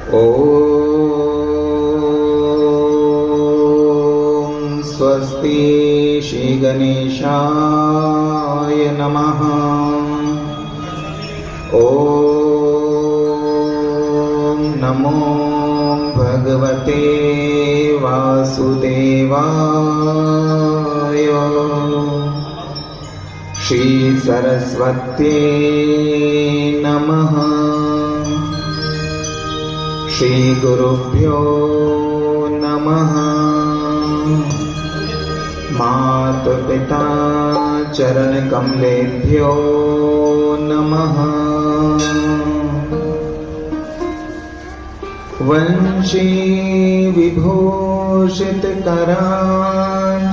ॐ स्वस्ति श्री गणेशाय नमः। ॐ नमो भगवते वासुदेवाय। श्री सरस्वत्यै नमः। श्री गुरुभ्यो नमः। माता पिता चरण कमलेभ्यो नमः। वंशी विभूषित करान्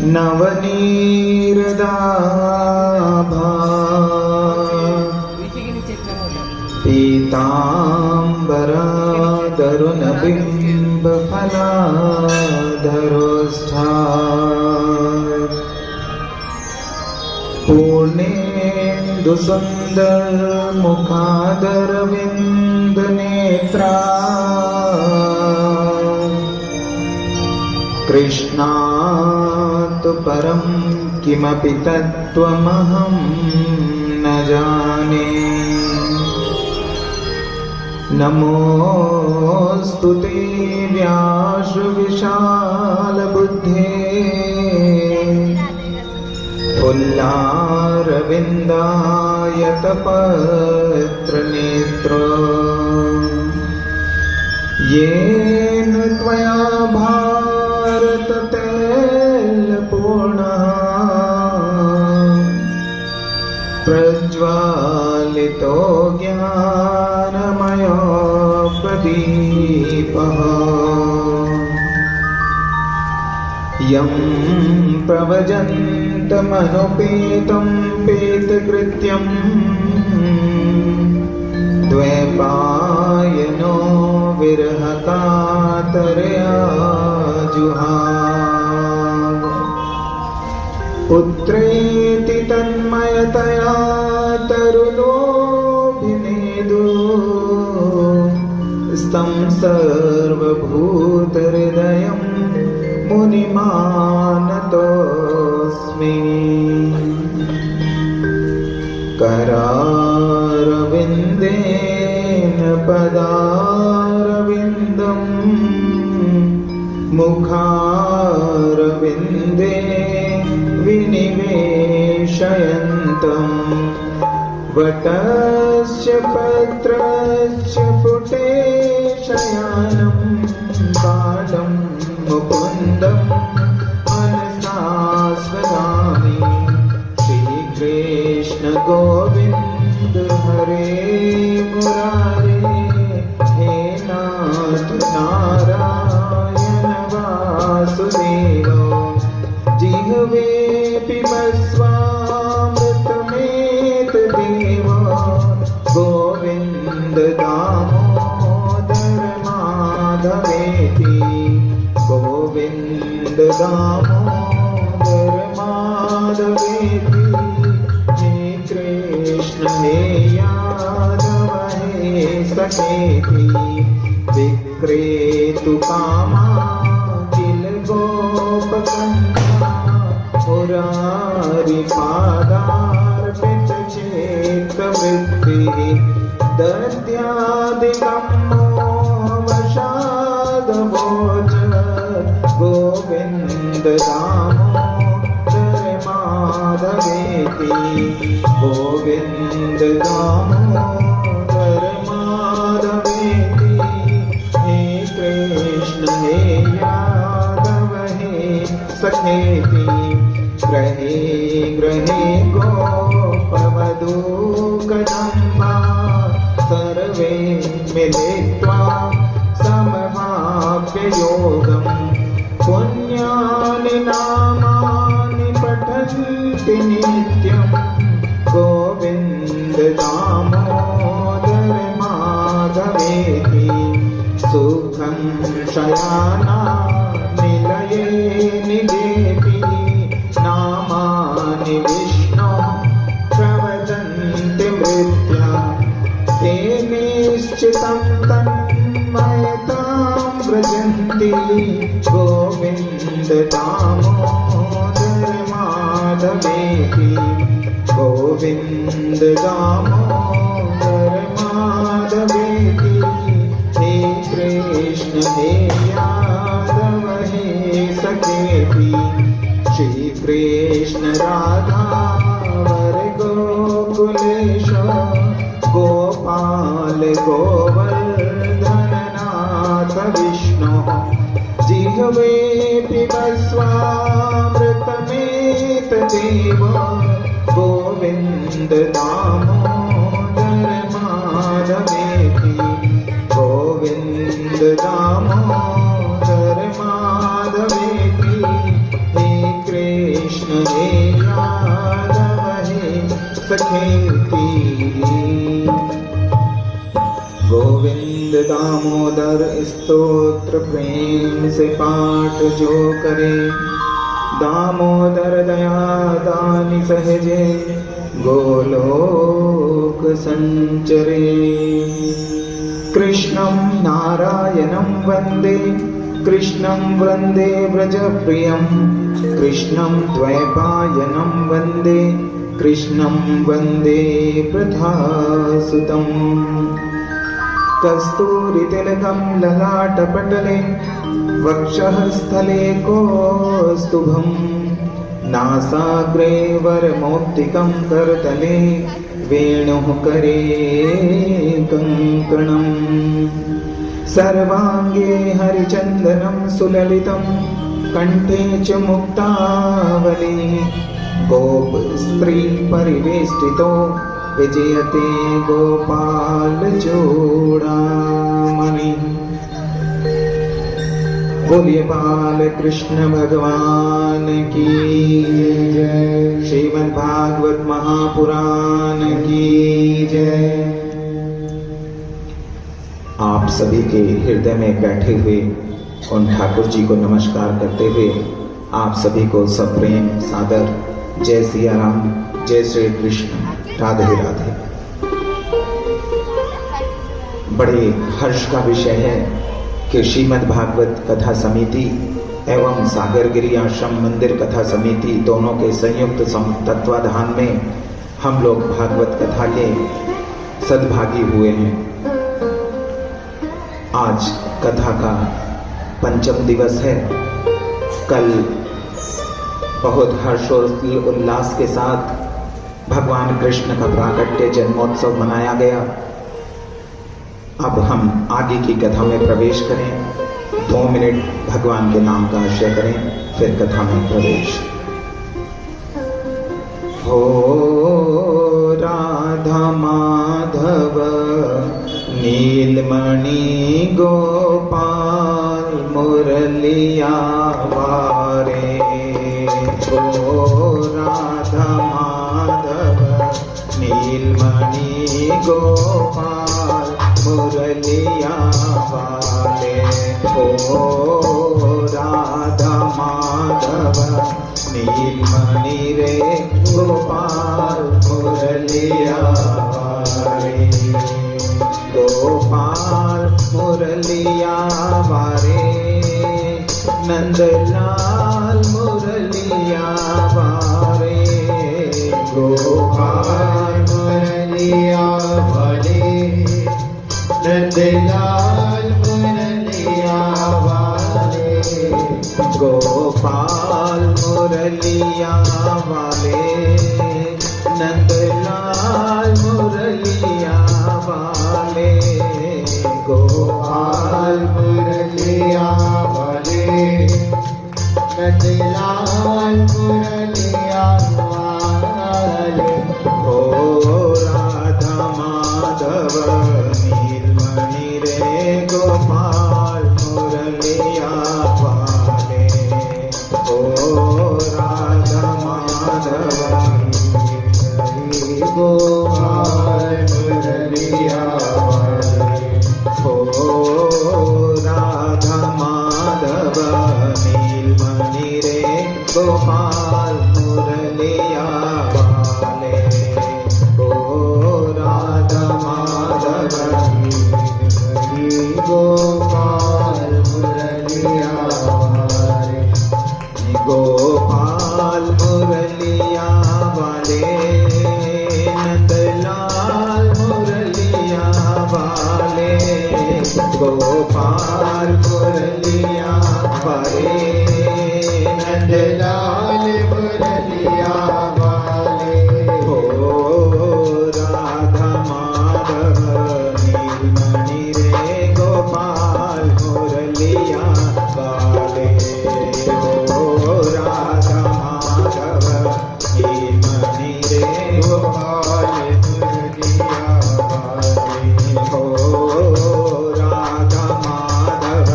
नवनीरदाभा पीताम्बरादरुणबिम्बफलाधरोष्ठा पूर्णेन्दुसुन्दरमुखादरविन्दनेत्रा कृष्णात् परं किमपि तत्त्वमहं न जाने। नमोऽस्तु ते व्यासविशालबुद्धे फुल्लारविन्दायतपत्रनेत्र। येन त्वया भारततैलपूर्णः प्रज्वालितो ज्ञानमयो प्रदीपः। यं प्रव्रजन्तमनुपेतं पेतकृत्यं द्वैपायनो विरहकातरया जुहाव। पुत्रेति तन्मयतया तरुणोऽभिनेदु स्तं सर्वभूतहृदयं मुनिमानतोऽस्मि। करारविन्देन पदारविन्दं मुखारविन्दे विनिवेशयन्तं वटस्य पत्रस्य पुटे शयानं बालं मुकुन्दं मनसा स्मरामि। श्रीकृष्ण गोविन्द हरे मुरारे, हे नाथ नारायण वासुदेव। जिह्वे पिबस्वामृतमेतदेव गोविन्द दामोदर माधवेति। गोविन्द दामोदर माधवेति। हे कृष्ण हे यादव हे सखेति। विक्रेतु कामा किल गोपकन्या मुरारी पादार्पितचेतवृत्तिः। दद्यादिकं मोहवशादभोज गोविन्द दामोदर माधवेति। गोविन्द दामोदर माधवेति। हे कृष्ण हे यादव हे सखेति। ग्रहे ग्रहे गोपवधूकदम्बा सर्वे मिलित्वा समवाप्ययोगं। पुण्यानि नामानि पठन्ति नित्यं गोविन्द दामोदर माधवेति। सुखं शयाना निलये निजेति नामानि विष्णो प्रवदन्ति मृत्या। ते निश्चितं तन्मयतां व्रजन्ति गोविन्द दामोदर माधवेति गोविन्द दामोदर माधवेति हे कृष्ण हे यादव हे सखेति श्री कृष्ण राधा वर गोकुलेश गोपाल गोवर्धननाथ विष्णु जिह्वे पिबस्वामृतमेतदेव गोविन्द दामोदर माधवेति गोविन्द दामोदर माधवेति हे कृष्ण हे यादव हे सखेति गोविंद दामोदर स्तोत्र प्रेम से पाठ जो करे दामोदर दया दानि सहजे गोलोक संचरे कृष्णं नारायणं वन्दे कृष्णं वन्दे व्रजप्रियं कृष्णं द्वैपायनं वन्दे कृष्णं वन्दे वृथासुतम् कस्तूरितिलकं ललाटपटले वक्षः स्थले कौस्तुभं नासाग्रे वरमौक्तिकं करतले वेणुः करे कङ्कणम् सर्वाङ्गे हरिचन्दनं सुललितं कण्ठे च मुक्तावली गोपस्त्री परिवेष्टितो विजयते गोपाल चूड़ामणि बोलिए बाल कृष्ण भगवान की जय श्रीमद् भागवत महापुराण की जय। आप सभी के हृदय में बैठे हुए उन ठाकुर जी को नमस्कार करते हुए आप सभी को सप्रेम सादर जय सिया राम जय श्री कृष्ण राधे राधे। बड़े हर्ष का विषय है कि श्रीमद् भागवत कथा समिति एवं सागरगिरी आश्रम मंदिर कथा समिति दोनों के संयुक्त तत्वाधान में हम लोग भागवत कथा के सद्भागी हुए हैं। आज कथा का पंचम दिवस है। कल बहुत हर्षोल्लास के साथ भगवान कृष्ण का प्राकट्य जन्मोत्सव मनाया गया। अब हम आगे की कथा में प्रवेश करें। 2 मिनट भगवान के नाम का आश्रय करें, फिर कथा में प्रवेश। हो राधा माधव नीलमणि गोपाल मुरलिया वारे हो राधा माधव नीलमणि गोपाल मुरलिया वाले हो राधा माधव नीलमणि रे गोपाल मुरलिया वाले गोपाल मुरलिया वारे नंदलाल मुरलिया वारे गोपाल मुरलिया वारे नंदलाल मुरलिया वाले गोपाल मुरलिया वाले नंदलाल मुरलिया वाले गोपाल मुरलिया वाले नंदलाल मुरलिया वाले हो राधा माधव नीलमणि रे गोपाल मुरलिया वाले हो राधा माधव गोपाल मुरलिया वाले हो राधा माधव नीलमणि रे गोपाल मुरलिया वाले हो राधा माधव गोपाल मुरलिया वाले, नंदलाल मुरलिया वाले, हो राधा माधव नीलमणि रे गोपाल मुरलिया वाले, हो राधा माधव नीलमणि रे गोपाल मुरलिया वाले, हो राधा माधव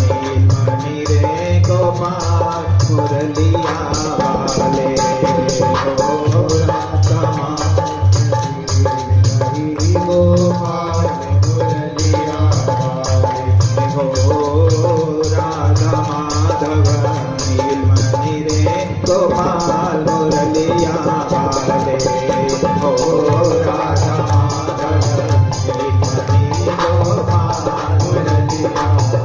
नीलमणि रे गोपाल मुरलिया वाले, हो राधा गोपाल मुरलिया वाले, हो राधा माधव नीलमणि रे गोपाल मुरलिया वाले, हो राधा माधव नीलमणि गोपाल मुरलिया वाले,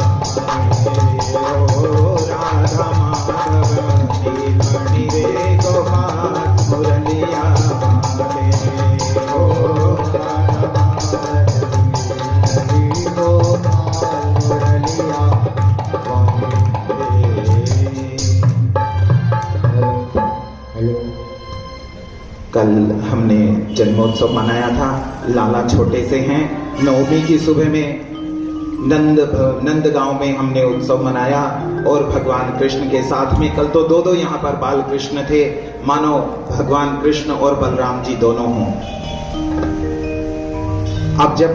हो राधा माधव नीलमणि रे गोपाल मुरलिया वाले, हो राधा कल हमने जन्मोत्सव मनाया था। लाला छोटे से हैं। नवमी की सुबह में नंदगांव में हमने उत्सव मनाया और भगवान कृष्ण के साथ में कल तो दो यहाँ पर बाल कृष्ण थे, मानो भगवान कृष्ण और बलराम जी दोनों हों। अब जब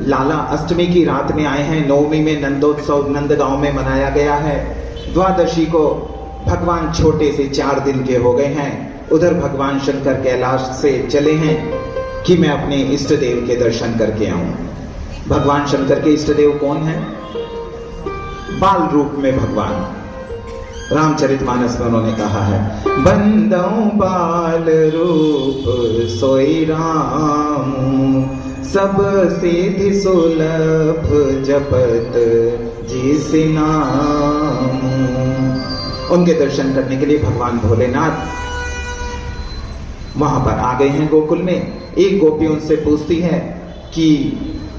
लाला अष्टमी की रात में आए हैं, नवमी में नंदोत्सव नंदगांव में मनाया गया है, द्वादशी को भगवान छोटे से 4 दिन के हो गए हैं। उधर भगवान शंकर कैलाश से चले हैं कि मैं अपने इष्ट देव के दर्शन करके आऊं। भगवान शंकर के इष्ट देव कौन है? बाल रूप में भगवान। रामचरितमानस में उन्होंने कहा है, बंदौ बाल रूप सोई राम, सब सिद्धि सुलभ जपत जिस नाम। उनके दर्शन करने के लिए भगवान भोलेनाथ वहां पर आ गए हैं गोकुल में। एक गोपी उनसे पूछती है कि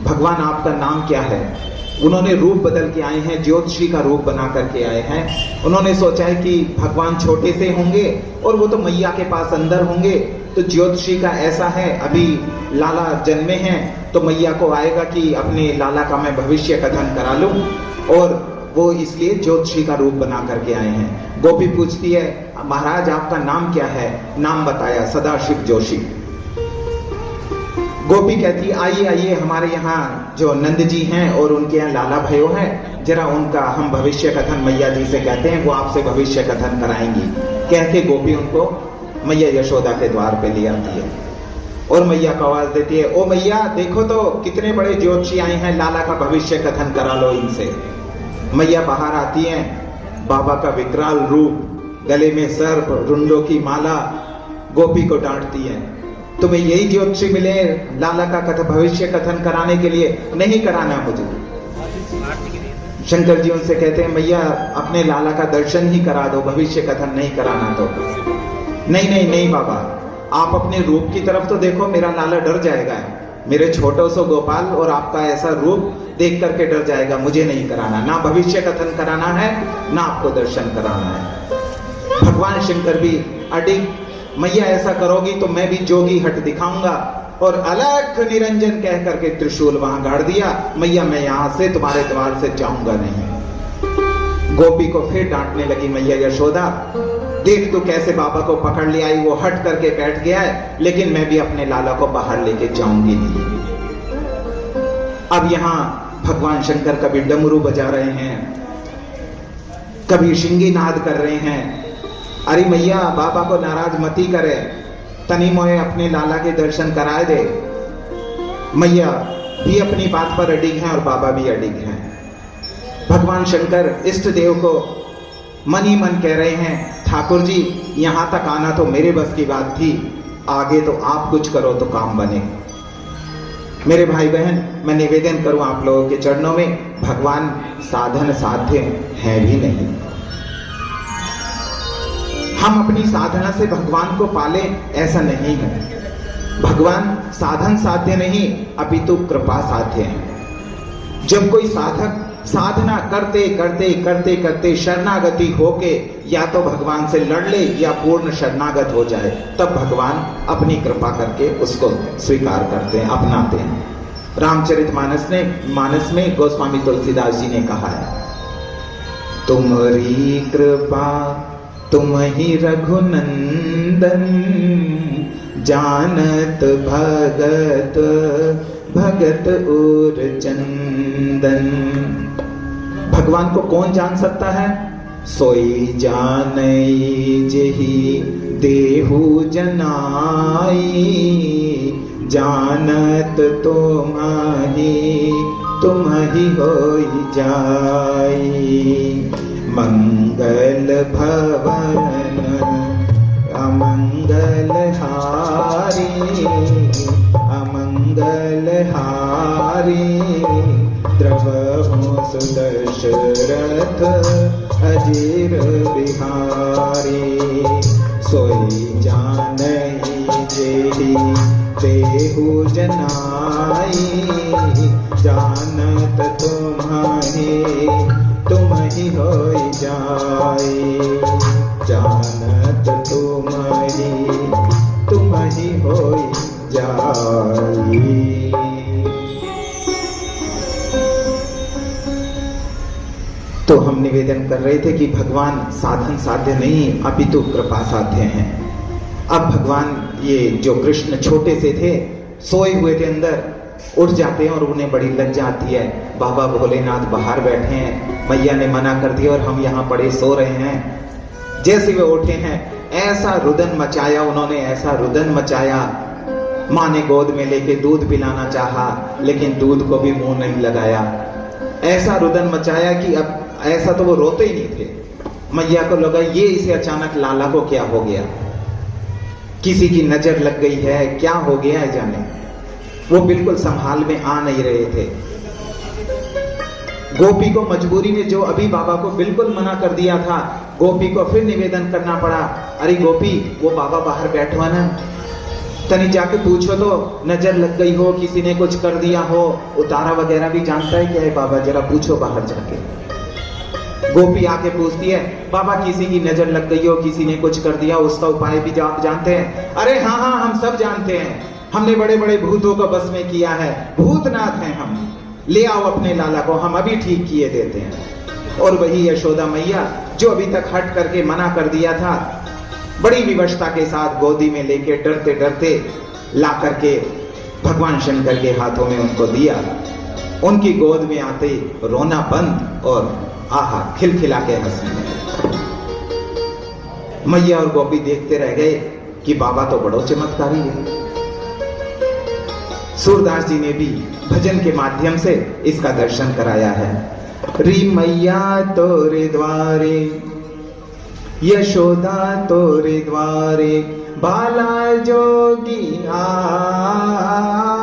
भगवान आपका नाम क्या है? उन्होंने रूप बदल के आए हैं, ज्योतिषी का रूप बना करके आए हैं। उन्होंने सोचा है कि भगवान छोटे से होंगे और वो तो मैया के पास अंदर होंगे, तो ज्योतिषी का ऐसा है, अभी लाला जन्मे हैं तो मैया को आएगा कि अपने लाला का मैं भविष्य कथन करा लूं, और वो इसलिए ज्योतिषी का रूप बना करके आए हैं। गोपी पूछती है, महाराज आपका नाम क्या है? नाम बताया, सदाशिव जोशी। गोपी कहती, आइए आइए, हमारे यहाँ जो नंद जी हैं और उनके यहाँ लाला भयो है, जरा उनका हम भविष्य कथन मैया जी से कहते हैं, वो आपसे भविष्य कथन कराएंगी। कह के गोपी उनको मैया यशोदा के द्वार पे ले आती है और मैया को आवाज देती है, ओ मैया देखो तो कितने बड़े ज्योतिषी आए हैं, लाला का भविष्य कथन करा लो इनसे। मैया बाहर आती हैं, बाबा का विकराल रूप, गले में सर्प, रुंडों की माला। गोपी को डांटती है, तुम्हें यही ज्योतिषी मिले लाला का भविष्य कथन कराने के लिए? नहीं कराना मुझे। शंकर जी उनसे कहते हैं, मैया अपने लाला का दर्शन ही करा दो, भविष्य कथन नहीं कराना तो। नहीं नहीं नहीं बाबा, आप अपने रूप की तरफ तो देखो, मेरा लाला डर जाएगा, मेरे छोटो सो गोपाल और आपका ऐसा रूप देख करके डर जाएगा, मुझे नहीं कराना, ना भविष्य कथन कराना है ना आपको दर्शन कराना है। भगवान शंकर भी अडिग, मैया ऐसा करोगी तो मैं भी जोगी हट दिखाऊंगा, और अलख निरंजन कह करके त्रिशूल वहां गाड़ दिया। मैया मैं यहां से तुम्हारे द्वार से जाऊंगा नहीं। गोपी को फिर डांटने लगी मैया यशोदा, देख तू कैसे बाबा को पकड़ ले आई, वो हट करके बैठ गया है, लेकिन मैं भी अपने लाला को बाहर लेके जाऊंगी नहीं। अब यहां भगवान शंकर कभी डमरू बजा रहे हैं, कभी शिंगी नाद कर रहे हैं। अरे मैया बाबा को नाराज मती करे, तनी मोए अपने लाला के दर्शन कराए दे। मैया भी अपनी बात पर अडिग हैं और बाबा भी अडिग हैं। भगवान शंकर इष्ट देव को मन ही मन कह रहे हैं, ठाकुर जी यहां तक आना तो मेरे बस की बात थी, आगे तो आप कुछ करो तो काम बने। मेरे भाई बहन, मैं निवेदन करूं आप लोगों के चरणों में, भगवान साधन साध्य है भी नहीं। हम अपनी साधना से भगवान को पाले ऐसा नहीं है। भगवान साधन साध्य नहीं अपितु कृपा साध्य है। जब कोई साधक साधना करते करते करते करते शरणागति होके या तो भगवान से लड़ ले या पूर्ण शरणागत हो जाए, तब भगवान अपनी कृपा करके उसको स्वीकार करते हैं, अपनाते हैं। रामचरितमानस में गोस्वामी तुलसीदास जी ने कहा है, तुम्हारी कृपा तुम ही रघुनंदन, जानत भगत भगत और चंदन। भगवान को कौन जान सकता है? सोई जानई जेहि देहु जनाई, जानत तुम्हि होई जाई। मंगल भवन अमंगल हारी, अमंगल हारी, द्रवहु सुदशरथ अजीर बिहारी। सोई जानई जेहि देहु जनाई, जानत तुम्हि होई जाई, जानत तुम्हि होई जाई। तो हम निवेदन कर रहे थे कि भगवान साधन साध्य नहीं अपितु कृपा साध्य हैं। अब भगवान ये जो कृष्ण छोटे से थे, सोए हुए थे अंदर, उठ जाते हैं और उन्हें बड़ी लज्जा आती है। बाबा भोलेनाथ बाहर बैठे हैं, मैया ने मना कर दिया और हम यहाँ पड़े सो रहे हैं। जैसे वे उठे हैं ऐसा रुदन मचाया उन्होंने, ऐसा रुदन मचाया। माँ ने गोद में लेके दूध पिलाना चाहा, लेकिन दूध को भी मुंह नहीं लगाया। ऐसा रुदन मचाया कि अब ऐसा तो वो रोते ही नहीं थे। मैया को लगा ये इसे अचानक लाला को क्या हो गया, किसी की नजर लग गई है, क्या हो गया है जाने। वो बिल्कुल संभाल में आ नहीं रहे थे। गोपी को मजबूरी में, जो अभी बाबा को बिल्कुल मना कर दिया था, गोपी को फिर निवेदन करना पड़ा, अरे गोपी वो बाबा बाहर बैठो ना, तनी जाके पूछो तो, नजर लग गई हो, किसी ने कुछ कर दिया हो, उतारा वगैरह भी जानता है क्या है बाबा, जरा पूछो बाहर जाके। गोपी आके पूछती है, बाबा किसी की नजर लग गई हो, किसी ने कुछ कर दिया, उसका उपाय भी आप जानते हैं? अरे हाँ हाँ हम सब जानते हैं, हमने बड़े बड़े भूतों को बस में किया है, भूतनाथ हैं हम, ले आओ अपने लाला को, हम अभी ठीक किए देते हैं। और वही यशोदा मैया जो अभी तक हट करके मना कर दिया था, बड़ी विवशता के साथ गोदी में लेके डरते डरते ला करके भगवान शंकर के हाथों में उनको दिया। उनकी गोद में आते रोना बंद और आहा खिलखिला के हंसने लगे। मैया और गोपी देखते रह गए कि बाबा तो बड़ो चमत्कारी है। सूरदास जी ने भी भजन के माध्यम से इसका दर्शन कराया है। री मैया तोरे द्वारे, यशोदा तोरे द्वारे, बाला जोगी आयो,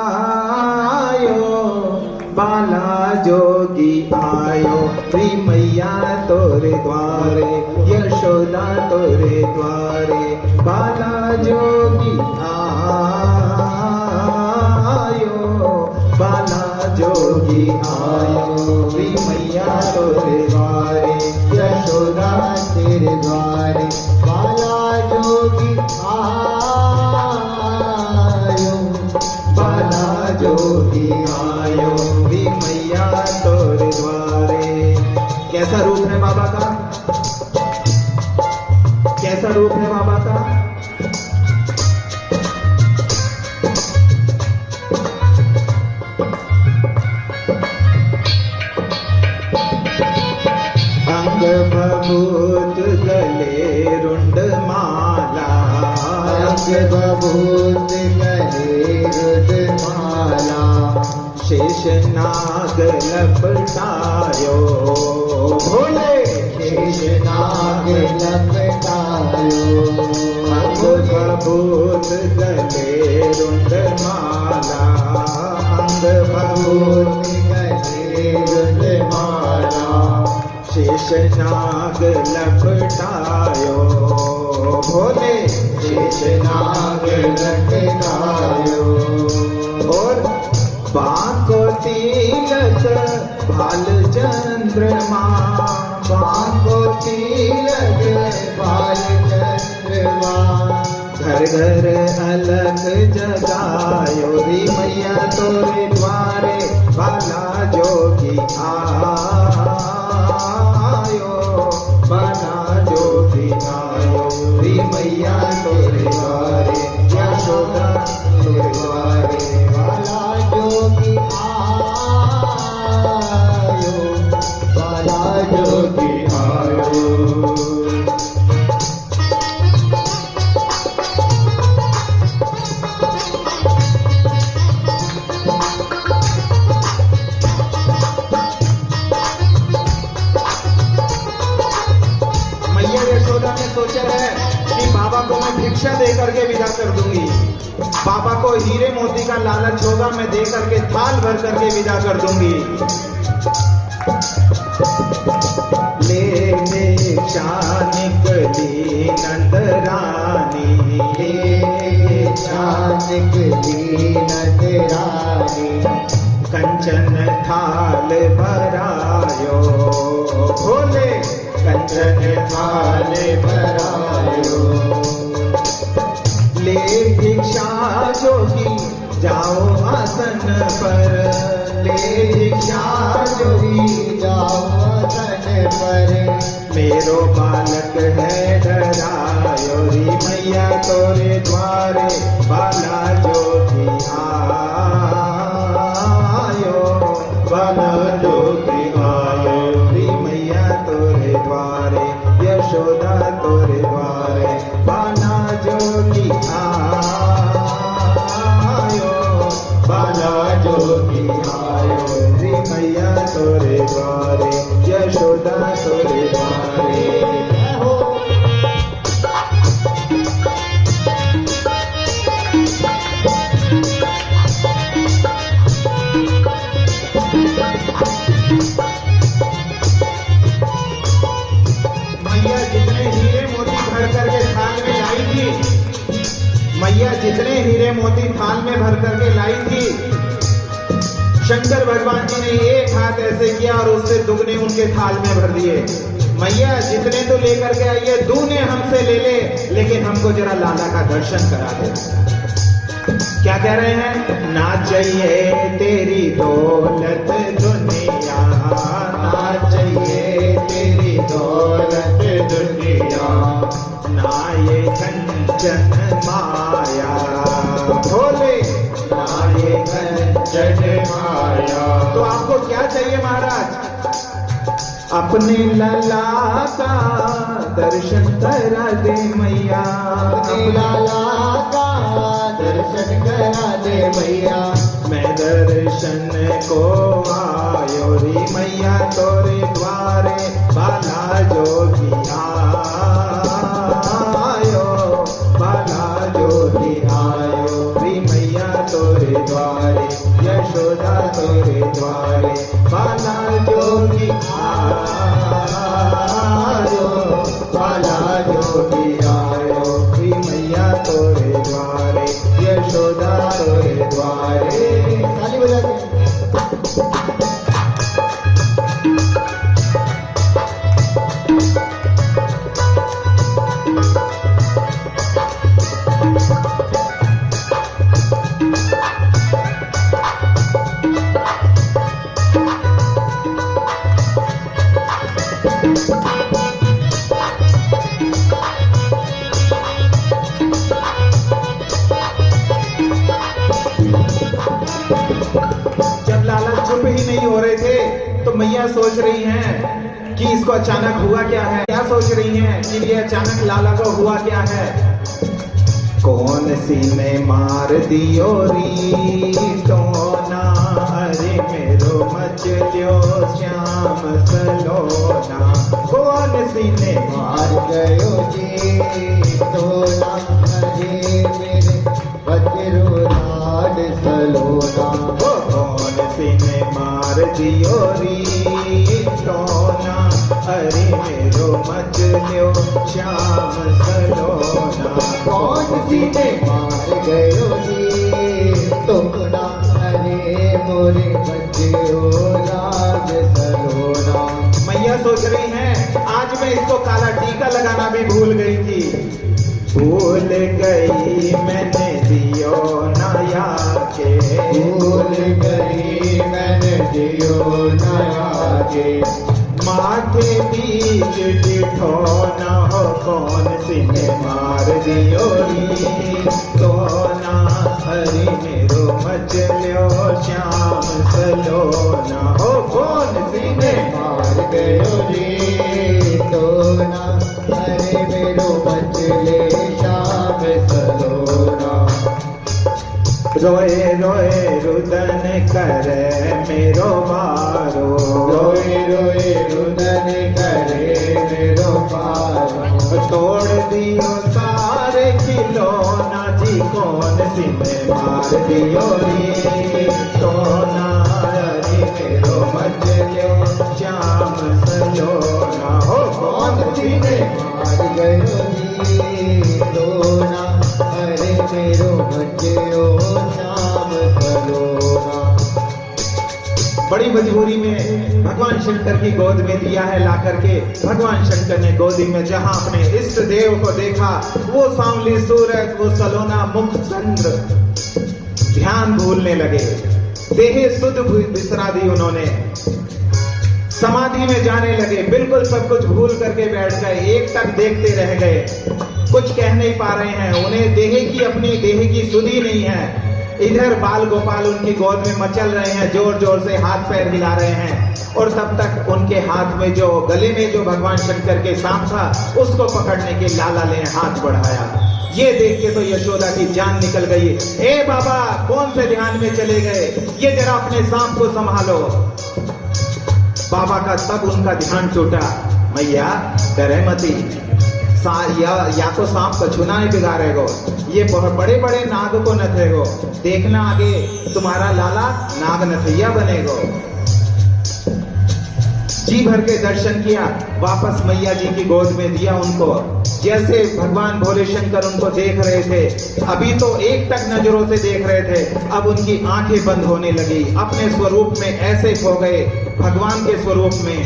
बाला जोगी आयो। री मैया तोरे द्वारे, यशोदा तोरे द्वारे, बाला जोगी आयो, बाला जोगी आयो। री मैया तोरे द्वारे, यशोदा तेरे द्वारे, बाला जोगी आयो, बाला जोगी आयो। री मैया तोरे द्वारे। कैसा रूप है बाबा का, कैसा रूप है बाबा का। अंग बभूत गले रुंड माला, अंग बभूत गले रुंड माला, शेष नाग लपटायो भोले, शेष नाग लपटायो। अंग बभूत गले रुंड माला, अंग बभूत गले रुंड माला, शेष नाग लपटायो भोले, शेष नाग लपटायो। और बाको तिलक भाल चंद्रमा को तिलक बाल चंद्रमा घर घर अलग जगायो री मैया तोरे द्वारे बाला जोगी आयो बाला जोगी आयो री मैया तोरे द्वारे यशोदा तोरे द्वारे बाला जोगी आयो बाला जोगी आयो सोचा है कि बाबा को मैं भिक्षा दे करके विदा कर दूंगी। बाबा को हीरे मोती का लालच होगा, मैं दे करके थाल भर करके विदा कर दूंगी। ले भिक्षा निकली नंदरानी, ले भिक्षा निकली नंदरानी कंचन थाल भरायो भोले कंचन थाल भरायो। ले भिक्षा जोगी जाओ आसन पर, ले भिक्षा जोगी जाओ आसन पर मेरो बालक है डरायो री मैया तोरे द्वारे बाला जोगी आयो बाला जोगी आयो री मैया तोरे द्वारे यशोदा तोरे द्वारे बाला जोगी आयो बाला जोगी आयो री मैया तोरे द्वारे यशोदा तोरे द्वारे। मैया जितने हीरे मोती भर करके थाल में लाई थी, मैया जितने हीरे मोती थाल में भर करके लाई थी, शंकर भगवान जी ने एक हाथ ऐसे किया और उससे दुगने उनके थाल में भर दिए। मैया जितने तो लेकर के आइए, दूने हमसे ले ले, लेकिन हमको जरा लाला का दर्शन करा दे। क्या कह रहे हैं? ना चाहिए तेरी दौलत दुनिया, ना चाहिए तेरी दौलत दुनिया, ना ये कंचन माया भोले, ना ये कंचन माया। तो आपको क्या चाहिए महाराज? अपने लला का दर्शन करा दे मैया, अपने लाला का दर्शन करा दे मैया। मैं दर्शन को आयो री मैया तोरे द्वारे बाला जोगी आयो बाला जोगी आयो री मैया तोरे द्वारे यशोदा तोरे द्वारे बाला जोगी आयो बाला जोगी आयो री मैया तोरे द्वारे यशोदा तोरे द्वारे। ताली बजा के मैया सोच रही हैं कि इसको अचानक हुआ क्या है। क्या सोच रही हैं कि ये अचानक लाला को हुआ क्या है। कौन सी ने मार दियो री टोना, अरे मेरो मचलियो श्याम सलोना। कौन सी ने मार गयो जी टोना, अरे मेरे बजरो लाड सलोना। कौन सी ने मार दियो री टोना, अरे मेरो मचलियो श्याम सलोना। कौन सी ने मार गयो जी टोना, अरे मोरे बजरो लाड सोच रही हैं आज मैं इसको काला टीका लगाना भी भूल गई थी। भूल गई मैंने दियो नया के, भूल गई मैंने दियो नया के। माथे बीच डिठो न हो कौन सिने मार दियो री, तो ना हरि मेरो मचल्यो श्याम सलो न हो कौन सिने मार गयो रे, तो ना हरे मेरो मचले श्याम सलोना। रोए रोए रुदन करे मेरो मारो, रोए रोए रुदन करे मेरो पारो। तोड़ दियो सारे खिलौना जी कौन सिने मार दियो रे, तो ना हरि मेरो मचल्यो श्याम सलोना हो कौन सिने मार गयो रे, तो ना हरे मेरो मचलो श्याम सलोना। बड़ी मजबूरी में भगवान शंकर की गोद में दिया है ला करके। भगवान शंकर ने गोदी में जहां अपने इष्ट देव को देखा, वो सांवली सूरत, वो सलोना मुख चंद्र, ध्यान भूलने लगे, देहे सुध बिसरा दी उन्होंने, समाधि में जाने लगे, बिल्कुल सब कुछ भूल करके बैठ गए, एक टक देखते रह गए, कुछ कह नहीं पा रहे हैं, उन्हें देहे की अपनी देहे की सुधि नहीं है। इधर बाल गोपाल उनकी गोद में मचल रहे हैं, जोर जोर से हाथ पैर हिला रहे हैं, और तब तक उनके हाथ में जो गले में जो भगवान शंकर के सांप था उसको पकड़ने के लाला ने हाथ बढ़ाया। ये देख के तो यशोदा की जान निकल गई। ए बाबा कौन से ध्यान में चले गए, ये जरा अपने सांप को संभालो। बाबा का तब उनका ध्यान टूटा, मैया डरे मती, या तो सांप को छुना ही बिगाड़ेगो, ये बहुत बड़े बड़े नाग को नथेगो, देखना आगे तुम्हारा लाला नाग नथैया बनेगो। जी भर के दर्शन किया, वापस मैया जी की गोद में दिया उनको। जैसे भगवान भोले शंकर उनको देख रहे थे, अभी तो एक टक नजरों से देख रहे थे, अब उनकी आंखें बंद होने लगी, अपने स्वरूप में ऐसे खो गए भगवान के स्वरूप में।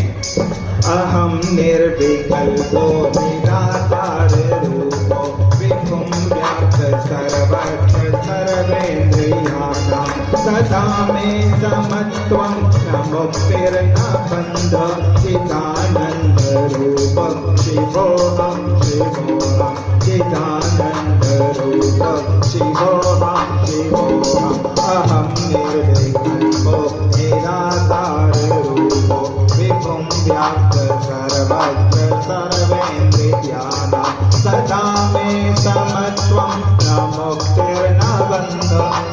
अहम निर्विकल्पो निराकार रूपो विभुम व्याप्त सर्वत्र सर्वेन्द्रियाणां सदा मे समत्वं न मुक्तिर्न बन्ध चिदानन्द रूपं शिवोऽहं शिवोऽहं चिदानन्द रूपं शिवोऽहं शिवोऽहम् अहं निर्विकल्पो निराकार रूपो विभुं व्याप्त सर्वत्र सर्वेन्द्रियाणां सदा मे समत्वं न मुक्तिर्न बन्ध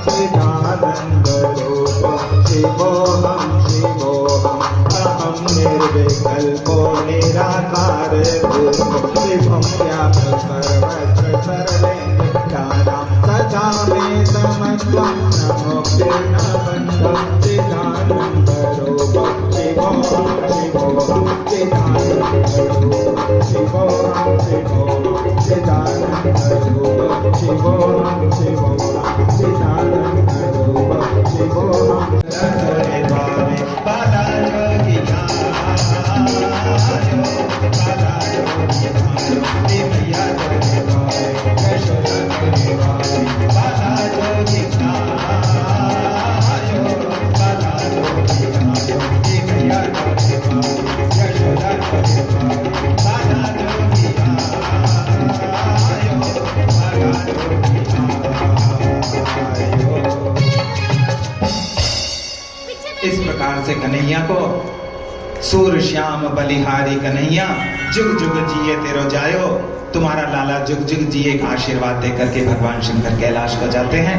चिदानन्द रूपं शिवोऽहं शिवोऽहम् अहं निर्विकल्पो निराकार रूपो विभुं व्याप्त सर्वत्र सर्वेन्द्रियाणां सदा मे समत्वं न मुक्तिर्न बन्ध चिदानन्द रूपं शिवोऽहं शिवोऽहं चिदानन्द रूपं शिवोऽहं शिवोऽहं चिदानन्द रूपं शिवोऽहं शिवोऽहं चिदानन्द रूपं शिवोऽहं हरे भावे बाला योगी बाला योगी मैया हरे भावे यशोदा हरे भावे बाला योगी बाला योगी मैया हरे भावे यशोदा हरे भावे बाला योगी इस प्रकार से कन्हैया को सूर श्याम बलिहारी कन्हैया जुग जुग जिए तेरो जायो, तुम्हारा लाला जुग जुग जिए का आशीर्वाद देकर के भगवान शंकर कैलाश को जाते हैं।